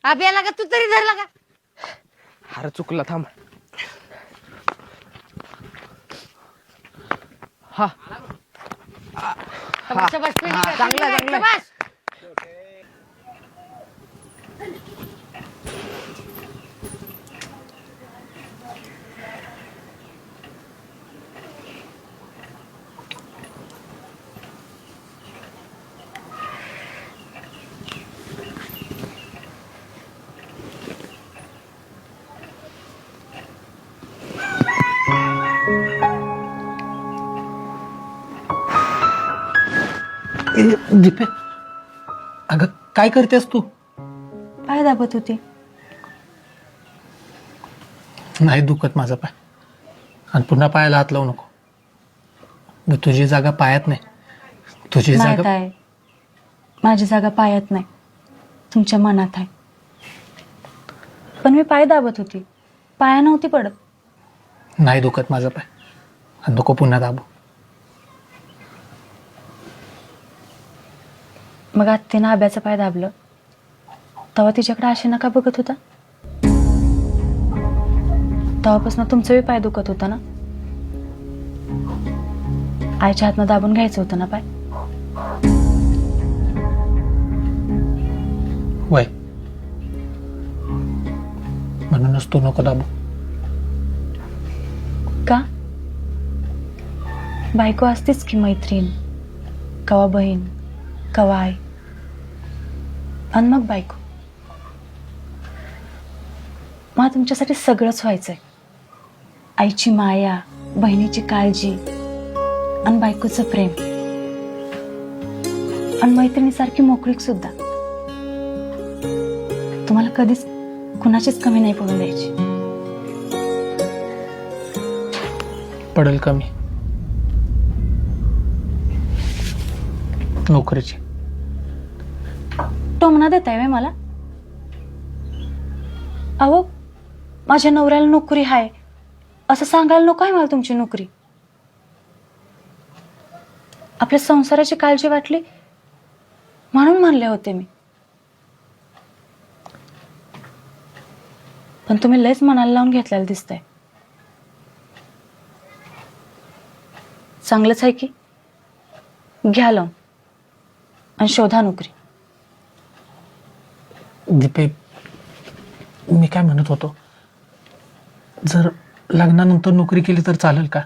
अभ्याला का तू तरी धरला का? अरे चुकला थांब. हा शाबास, पेटी का, चांगला पेटी का, चांगला. शाबास. दीपे, अगं काय करतेस तू? पाय दाबत होती. नाही दुखत माझा पाय, आणि पुन्हा पायाला हात लावू नको. तुझी जागा पायात नाही, तुझी माहित जागा आहे, माझी जागा पायात नाही, तुमच्या मनात आहे. पण मी पाय दाबत होती, पाया नव्हती पडत. नाही दुखत माझा पाय, आणि नको पुन्हा दाबू. मग आत्तीनं आब्याचं पाय दाबलं तेव्हा तिच्याकडे अशी नका बघत होता. तेव्हापासून तुमचंही पाय दुखत होता ना. आईच्या हातनं दाबून घ्यायचं होतं ना पाय. वय म्हणूनच तू नको दाबू. का? बायको असतीच की मैत्रीण, कवा बहीण, कवा आई, आणि मग बायको. मला तुमच्यासाठी सगळंच व्हायचंय. आईची माया, बहिणीची काळजी, आणि बायकोचं प्रेम, आणि मैत्रिणीसारखी मोकळीक सुद्धा. तुम्हाला कधीच कुणाचीच कमी नाही पडून द्यायची. पडेल कमी नोकरीची. टोमणा देताय व्हय मला? अहो, माझ्या नवऱ्याला नोकरी आहे असं सांगायला नको आहे मला तुमची नोकरी. आपल्या संसाराची काळजी वाटली म्हणून म्हणले होते मी. पण तुम्ही लयच मनाला लावून घेतलेलं दिसतंय. चांगलंच आहे की, घ्या लावून आणि शोधा नोकरी. दीपे, मी काय म्हणत होतो, जर लग्नानंतर नोकरी केली तर चालेल का?